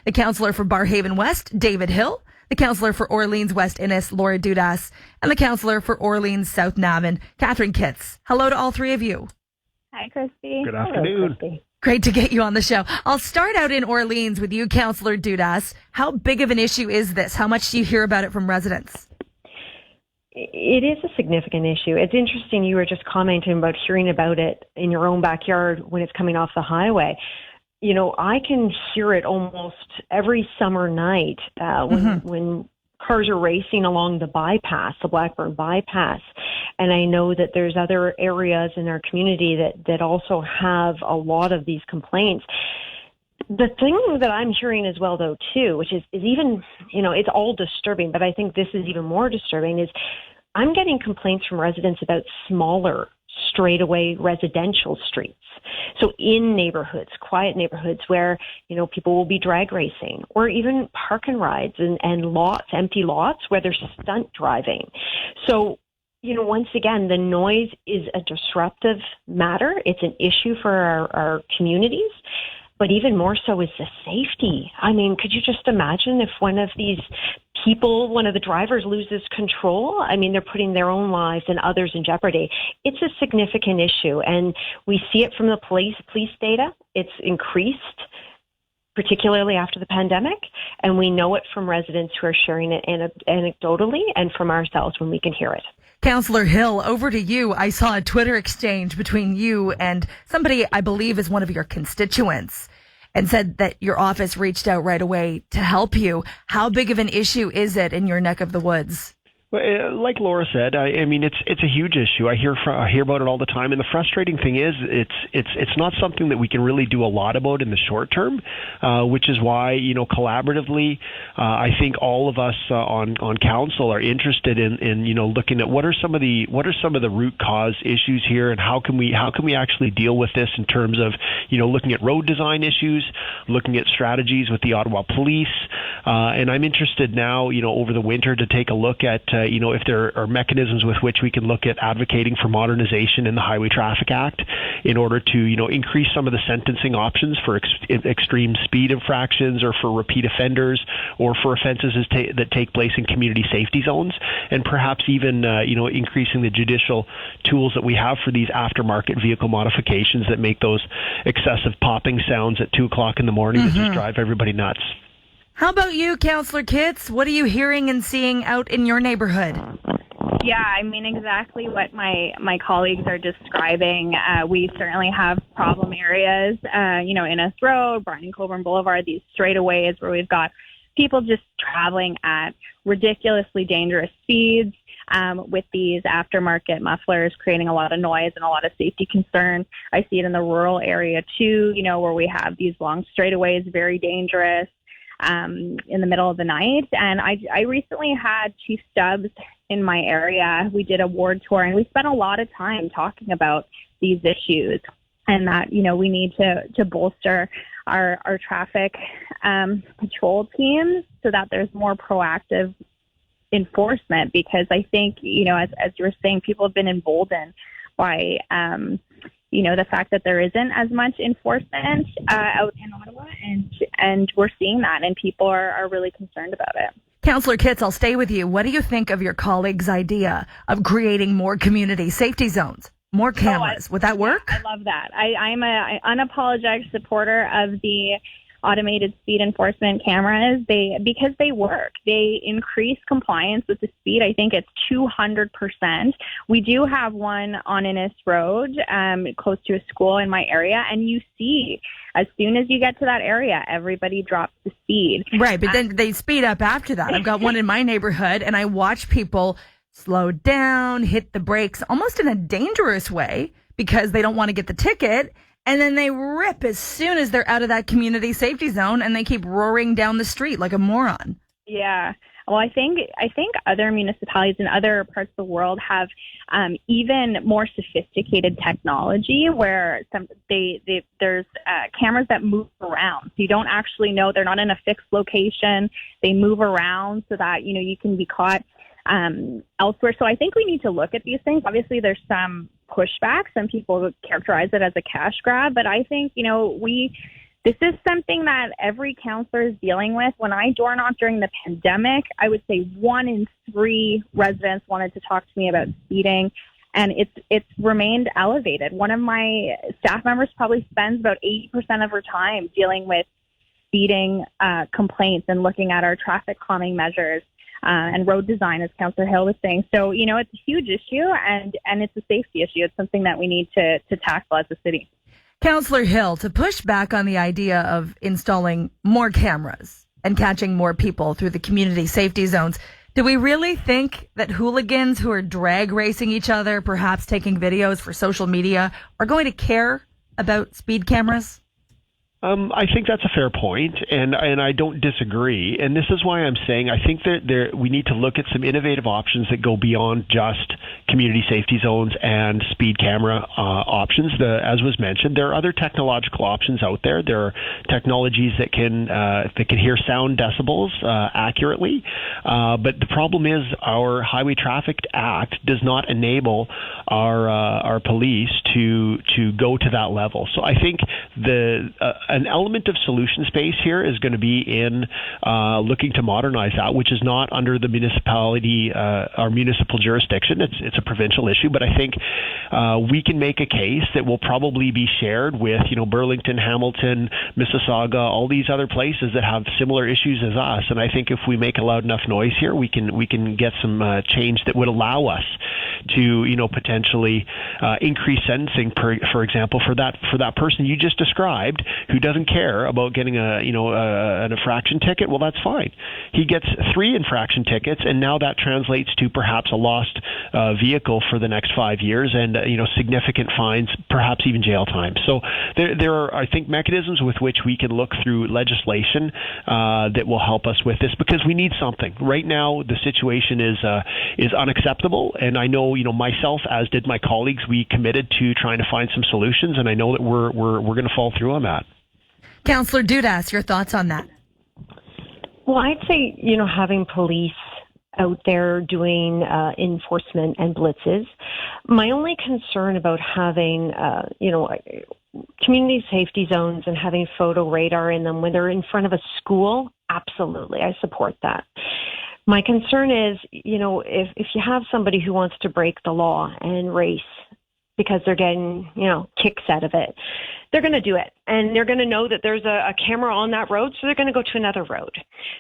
the councillor for Barhaven West, David Hill, the councillor for Orleans West Innis, Laura Dudas, and the councillor for Orleans South Navan, Catherine Kitts. Hello to all three of you. Hi, Christy. Good afternoon. Hello, Great to get you on the show. I'll start out in Orleans with you, Councillor Dudas. How big of an issue is this? How much do you hear about it from residents? It is a significant issue. It's interesting you were just commenting about hearing about it in your own backyard when it's coming off the highway. You know, I can hear it almost every summer night when cars are racing along the bypass, the Blackburn bypass. And I know that there's other areas in our community that also have a lot of these complaints. The thing that I'm hearing as well, though, too, which is even, you know, it's all disturbing, but I think this is even more disturbing, is I'm getting complaints from residents about smaller straightaway residential streets. So in neighborhoods, quiet neighborhoods where, you know, people will be drag racing or even park and rides and lots, empty lots where there's stunt driving. So, you know, once again, the noise is a disruptive matter. It's an issue for our communities. But even more so is the safety. I mean, could you just imagine if one of these people, one of the drivers loses control? I mean, they're putting their own lives and others in jeopardy. It's a significant issue, and we see it from the police data. It's increased, particularly after the pandemic, and we know it from residents who are sharing it anecdotally and from ourselves when we can hear it. Councillor Hill, over to you. I saw a Twitter exchange between you and somebody I believe is one of your constituents and said that your office reached out right away to help you. How big of an issue is it in your neck of the woods? Well, like Laura said, I mean, it's a huge issue. I hear about it all the time, and the frustrating thing is, it's not something that we can really do a lot about in the short term, which is why, you know, collaboratively, I think all of us on council are interested in you know, looking at what are some of the root cause issues here, and how can we actually deal with this in terms of, you know, looking at road design issues, looking at strategies with the Ottawa Police, and I'm interested now, you know, over the winter to take a look at you know, if there are mechanisms with which we can look at advocating for modernization in the Highway Traffic Act in order to, you know, increase some of the sentencing options for extreme speed infractions or for repeat offenders or for offenses that take place in community safety zones, and perhaps even, you know, increasing the judicial tools that we have for these aftermarket vehicle modifications that make those excessive popping sounds at 2 o'clock in the morning that just drive everybody nuts. How about you, Councillor Kitts? What are you hearing and seeing out in your neighborhood? Yeah, I mean, exactly what my colleagues are describing. We certainly have problem areas, you know, Innis Road, Brian and Coburn Boulevard, these straightaways where we've got people just traveling at ridiculously dangerous speeds with these aftermarket mufflers, creating a lot of noise and a lot of safety concern. I see it in the rural area too, you know, where we have these long straightaways, very dangerous. In the middle of the night. And I recently had Chief Stubbs in my area. We did a ward tour and we spent a lot of time talking about these issues and that, you know, we need to bolster our traffic patrol teams so that there's more proactive enforcement, because I think, you know, as you were saying, people have been emboldened by you know, the fact that there isn't as much enforcement out in Ottawa, and we're seeing that, and people are really concerned about it. Councillor Kitts, I'll stay with you. What do you think of your colleague's idea of creating more community safety zones, more cameras? Would that work? I love that. I'm an unapologetic supporter of the automated speed enforcement cameras. Because they work. They increase compliance with the speed. I think it's 200%. We do have one on Innis Road, close to a school in my area, and you see, as soon as you get to that area, everybody drops the speed. Right, but then they speed up after that. I've got one in my neighborhood, and I watch people slow down, hit the brakes, almost in a dangerous way, because they don't want to get the ticket. And then they rip as soon as they're out of that community safety zone, and they keep roaring down the street like a moron. Yeah. Well, I think other municipalities in other parts of the world have even more sophisticated technology where there's cameras that move around. So you don't actually know, they're not in a fixed location. They move around so that, you know, you can be caught elsewhere. So I think we need to look at these things. Obviously, there's some pushback. Some people characterize it as a cash grab, but I think, you know, This is something that every counselor is dealing with. When I door knocked during the pandemic, I would say 1 in 3 residents wanted to talk to me about speeding, and it's remained elevated. One of my staff members probably spends about 80% of her time dealing with speeding complaints and looking at our traffic calming measures and road design, as Councillor Hill was saying. So, it's a huge issue, and it's a safety issue. It's something that we need to tackle as a city. Councillor Hill, to push back on the idea of installing more cameras and catching more people through the community safety zones, do we really think that hooligans who are drag racing each other, perhaps taking videos for social media, are going to care about speed cameras? I think that's a fair point, and I don't disagree. And this is why I'm saying I think that we need to look at some innovative options that go beyond just community safety zones and speed camera options. As was mentioned, there are other technological options out there. There are technologies that can hear sound decibels accurately, but the problem is our Highway Traffic Act does not enable our police to go to that level. So I think an element of solution space here is going to be in looking to modernize that, which is not under the municipality or municipal jurisdiction. It's a provincial issue, but I think we can make a case that will probably be shared with Burlington, Hamilton, Mississauga, all these other places that have similar issues as us. And I think if we make a loud enough noise here, we can get some change that would allow us to potentially increase sentencing, for example, for that person you just described who doesn't care about getting an infraction ticket. Well, that's fine. He gets 3 infraction tickets, and now that translates to perhaps a lost vehicle for the next 5 years, and significant fines, perhaps even jail time. So there are, I think, mechanisms with which we can look through legislation that will help us with this, because we need something. Right now, the situation is unacceptable, and I know myself, as did my colleagues, we committed to trying to find some solutions, and I know that we're going to fall through on that. Councillor Dudas, your thoughts on that? Well, I'd say, having police out there doing enforcement and blitzes. My only concern about having, community safety zones and having photo radar in them when they're in front of a school, absolutely, I support that. My concern is, if you have somebody who wants to break the law and race because they're getting, kicks out of it, they're going to do it. And they're going to know that there's a camera on that road, so they're going to go to another road.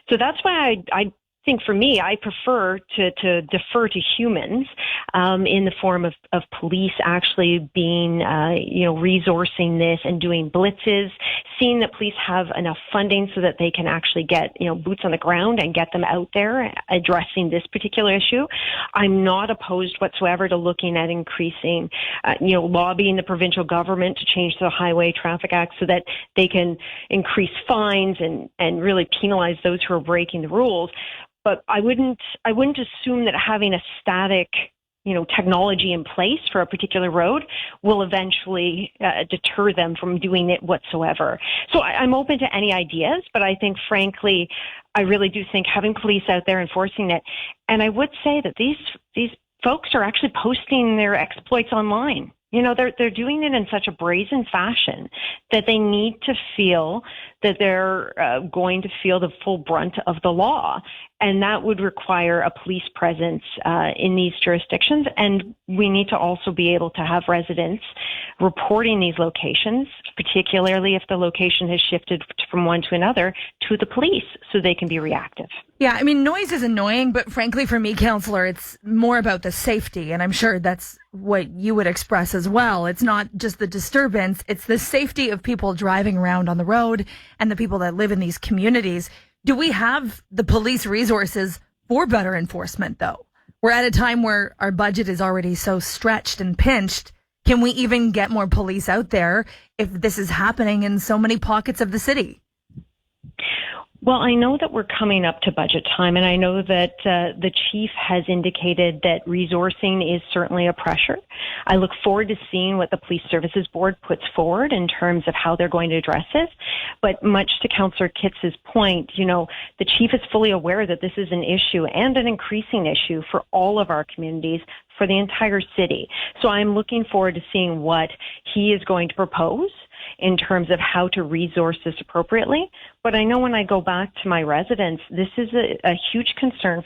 So that's why I think for me, I prefer to defer to humans in the form of police actually being, resourcing this and doing blitzes, seeing that police have enough funding so that they can actually get, boots on the ground and get them out there addressing this particular issue. I'm not opposed whatsoever to looking at increasing, lobbying the provincial government to change the Highway Traffic Act so that they can increase fines and really penalize those who are breaking the rules. But I wouldn't assume that having a static, technology in place for a particular road will eventually deter them from doing it whatsoever. So I'm open to any ideas, but I think, frankly, I really do think having police out there enforcing it, and I would say that these folks are actually posting their exploits online. They're doing it in such a brazen fashion that they need to feel that they're going to feel the full brunt of the law. And that would require a police presence in these jurisdictions. And we need to also be able to have residents reporting these locations, particularly if the location has shifted from one to another, to the police so they can be reactive. Yeah, noise is annoying, but frankly, for me, Councillor, it's more about the safety. And I'm sure that's what you would express as well. It's not just the disturbance, it's the safety of people driving around on the road and the people that live in these communities. Do we have the police resources for better enforcement, though? We're at a time where our budget is already so stretched and pinched. Can we even get more police out there if this is happening in so many pockets of the city? Well, I know that we're coming up to budget time, and I know that the chief has indicated that resourcing is certainly a pressure. I look forward to seeing what the Police Services Board puts forward in terms of how they're going to address this. But much to Councillor Kitts' point, the chief is fully aware that this is an issue and an increasing issue for all of our communities, for the entire city. So I'm looking forward to seeing what he is going to propose in terms of how to resource this appropriately. But I know when I go back to my residents, this is a huge concern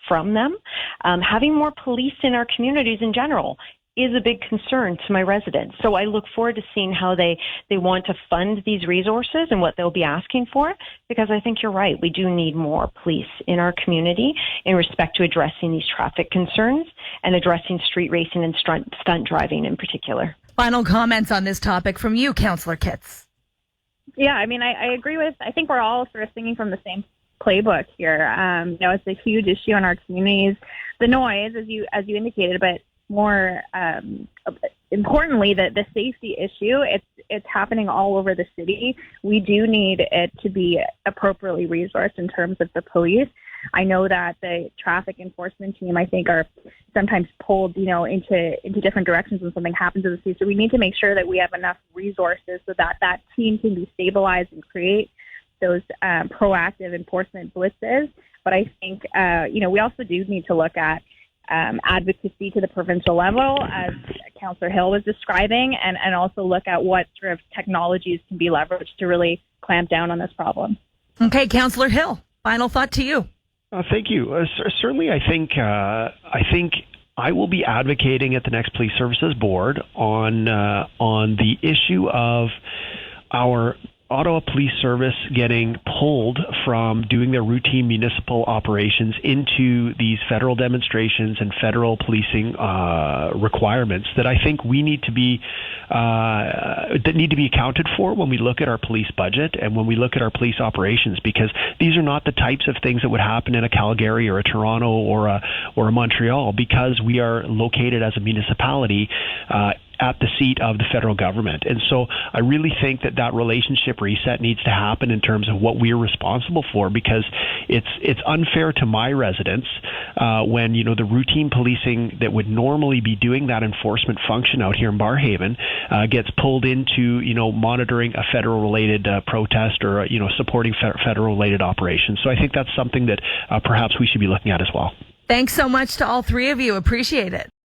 from them. Having more police in our communities in general is a big concern to my residents. So I look forward to seeing how they want to fund these resources and what they'll be asking for, because I think you're right. We do need more police in our community in respect to addressing these traffic concerns and addressing street racing and stunt driving in particular. Final comments on this topic from you, Councillor Kitts. Yeah, I mean, I agree with, I think we're all sort of singing from the same playbook here. It's a huge issue in our communities. The noise, as you indicated, but more importantly, the safety issue, it's happening all over the city. We do need it to be appropriately resourced in terms of the police. I know that the traffic enforcement team, I think, are sometimes pulled, into different directions when something happens in the city. So we need to make sure that we have enough resources so that team can be stabilized and create those proactive enforcement blitzes. But I think, we also do need to look at advocacy to the provincial level, as Councillor Hill was describing, and also look at what sort of technologies can be leveraged to really clamp down on this problem. Okay, Councillor Hill, final thought to you. Thank you. Certainly, I think I will be advocating at the next Police Services Board on the issue of our Ottawa Police Service getting pulled from doing their routine municipal operations into these federal demonstrations and federal policing requirements that I think we need to be that need to be accounted for when we look at our police budget and when we look at our police operations, because these are not the types of things that would happen in a Calgary or a Toronto or a Montreal, because we are located as a municipality at the seat of the federal government. And so I really think that relationship reset needs to happen in terms of what we're responsible for, because it's unfair to my residents when, the routine policing that would normally be doing that enforcement function out here in Barrhaven gets pulled into, monitoring a federal-related protest or, supporting federal-related operations. So I think that's something that perhaps we should be looking at as well. Thanks so much to all three of you. Appreciate it.